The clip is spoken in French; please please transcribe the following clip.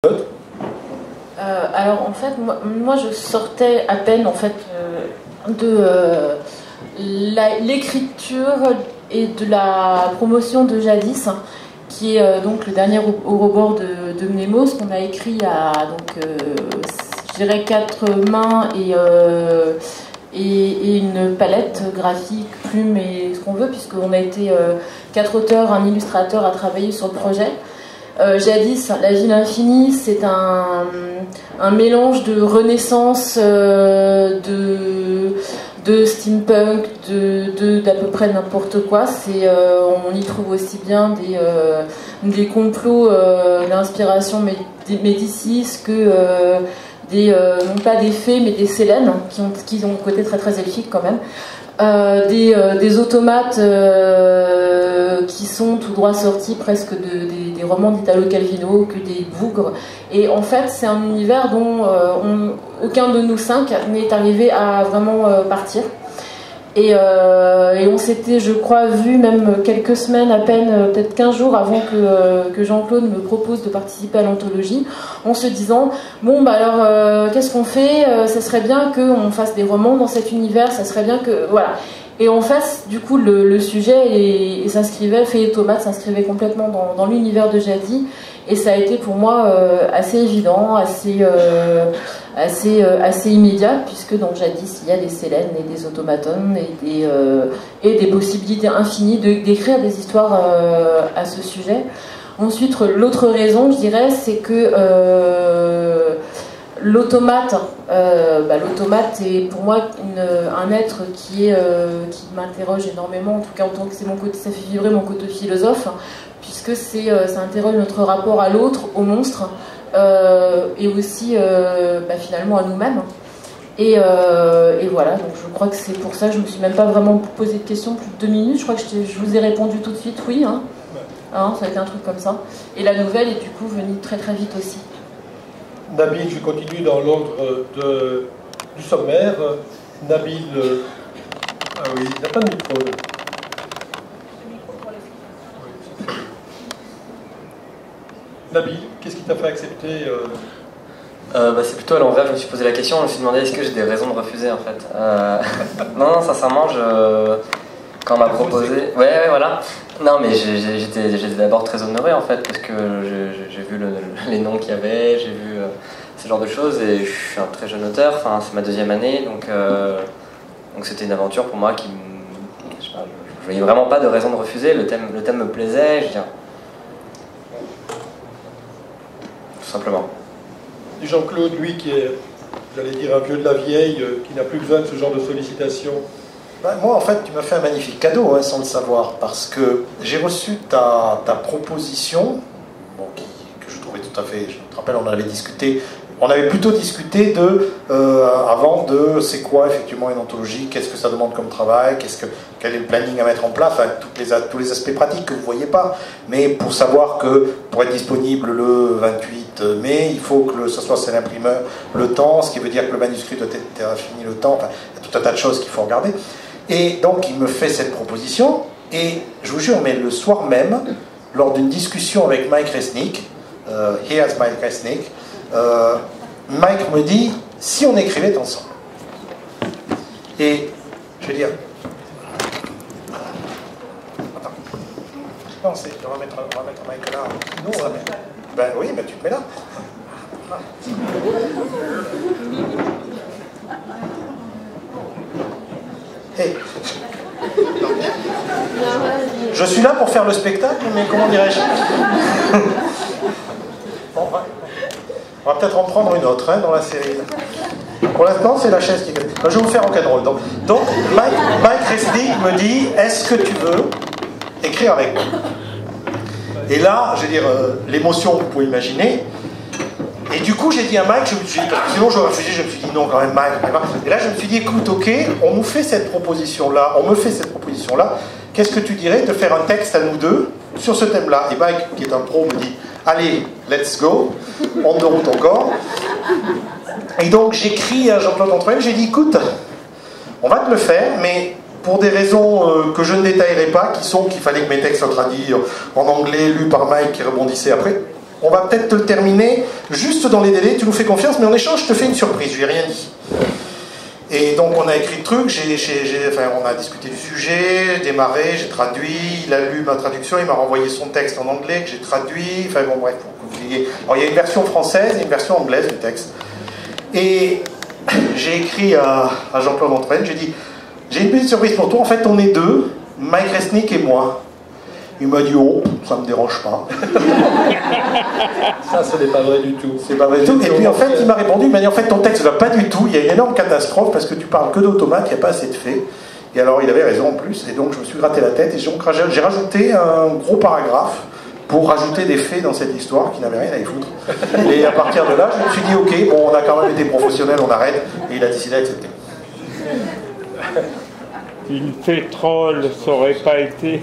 Alors en fait, moi je sortais à peine en fait de l'écriture et de la promotion de Jadis, qui est donc le dernier au rebord de Mnemos, qu'on a écrit à je dirais 4 mains et une palette graphique, plume et ce qu'on veut, puisqu'on a été 4 auteurs, un illustrateur à travailler sur le projet. Jadis, la ville infinie, c'est un mélange de renaissance, de steampunk, d'à peu près n'importe quoi. On y trouve aussi bien des complots d'inspiration Médicis que non pas des fées mais des Sélènes qui ont un côté très très elfique quand même. Des automates qui sont tout droit sortis presque des romans d'Italo Calvino, que des bougres. Et en fait, c'est un univers dont aucun de nous 5 n'est arrivé à vraiment partir. Et on s'était, je crois, vu même quelques semaines à peine, peut-être 15 jours avant que Jean-Claude me propose de participer à l'anthologie, en se disant, bon, bah alors, qu'est-ce qu'on fait? Ça serait bien qu'on fasse des romans dans cet univers, ça serait bien que... Voilà. Et en face, du coup, le sujet s'inscrivait, Fées et Tomates s'inscrivait complètement dans l'univers de Jadis, et ça a été pour moi assez évident, assez immédiat, puisque dans Jadis, il y a des Sélènes et des automatons et des possibilités infinies d'écrire des histoires à ce sujet. Ensuite, l'autre raison, je dirais, c'est que l'automate est pour moi un être qui m'interroge énormément, en tout cas autant que c'est mon côté, ça fait vibrer mon côté philosophe, puisque ça interroge notre rapport à l'autre, au monstre, et aussi finalement à nous-mêmes. Et voilà, donc je crois que c'est pour ça, je me suis même pas vraiment posé de questions plus de 2 minutes, je crois que je vous ai répondu tout de suite, oui, hein. Ça a été un truc comme ça. Et la nouvelle est du coup venue très très vite aussi. Nabil, je continue dans l'ordre du sommaire. Nabil, ah oui, il n'a pas de micro. Nabil, qu'est-ce qui t'a fait accepter c'est plutôt à l'envers, je me suis posé la question, je me suis demandé est-ce que j'ai des raisons de refuser en fait. Non, sincèrement, quand on m'a proposé... Ouais, voilà. Non, mais j'étais d'abord très honoré en fait, parce que j'ai vu les noms qu'il y avait, j'ai vu ce genre de choses, et je suis un très jeune auteur, enfin, c'est ma 2e année, donc c'était une aventure pour moi qui... Je voyais vraiment pas de raison de refuser, le thème me plaisait, je dis... Tout simplement. Jean-Claude, lui, qui est, j'allais dire, un vieux de la vieille, qui n'a plus besoin de ce genre de sollicitation. Moi, en fait, tu m'as fait un magnifique cadeau, hein, sans le savoir, parce que j'ai reçu ta proposition, que je trouvais tout à fait... Je te rappelle, on avait discuté... On avait plutôt discuté avant de c'est quoi effectivement une anthologie, qu'est-ce que ça demande comme travail, quel est le planning à mettre en place, enfin, tous les aspects pratiques que vous ne voyez pas. Mais pour savoir que pour être disponible le 28 mai, il faut que ce soit l'imprimeur le temps, ce qui veut dire que le manuscrit doit être fini le temps, enfin, il y a tout un tas de choses qu'il faut regarder. Et donc il me fait cette proposition, et je vous jure, mais le soir même, lors d'une discussion avec Mike Resnick, here's Mike Resnick, Mike me dit si on écrivait ensemble. Et je veux dire, attends, non, on va mettre Mike là. Non, ben oui, ben tu te mets là. Hey. Je suis là pour faire le spectacle, mais comment dirais-je? Bon, on va peut-être en prendre une autre dans la série. Pour l'instant, c'est la chaise qui fait. Je vais vous faire rock'n'roll. Donc Mike Resnick me dit est-ce que tu veux écrire avec moi? Et là, je veux dire, l'émotion, vous pouvez imaginer. Et du coup, j'ai dit à Mike, parce que sinon j'aurais refusé, je me suis dit non, quand même, Mike. Et là, je me suis dit écoute, ok, on me fait cette proposition-là, qu'est-ce que tu dirais de faire un texte à nous deux sur ce thème-là? Et Mike, qui est un pro, me dit allez, let's go, on de route encore. Et donc j'écris à Jean-Claude Antoine, j'ai dit écoute, on va te le faire, mais pour des raisons que je ne détaillerai pas, qui sont qu'il fallait que mes textes soient traduits en anglais, lus par Mike qui rebondissait après. On va peut-être te le terminer juste dans les délais, tu nous fais confiance, mais en échange, je te fais une surprise, je lui ai rien dit. Et donc on a écrit le truc, on a discuté du sujet, j'ai démarré, j'ai traduit, il a lu ma traduction, il m'a renvoyé son texte en anglais que j'ai traduit, enfin bon bref, pour que vous ayez... Alors il y a une version française et une version anglaise du texte. Et j'ai écrit à Jean-Claude Antoine, j'ai dit, j'ai une petite surprise pour toi, en fait on est deux, Mike Resnick et moi. Il m'a dit, oh, ça me dérange pas. Ça, ce n'est pas vrai du tout. C'est pas vrai du tout. Et puis en fait, il m'a répondu, il m'a dit, en fait, ton texte ne va pas du tout, il y a une énorme catastrophe parce que tu parles que d'automates, il n'y a pas assez de faits. Et alors, il avait raison en plus, et donc je me suis gratté la tête, et j'ai rajouté un gros paragraphe pour rajouter des faits dans cette histoire qui n'avait rien à y foutre. Et à partir de là, je me suis dit, ok, bon, on a quand même été professionnels, on arrête, et il a décidé d'accepter. Une pétrole, ça aurait pas été...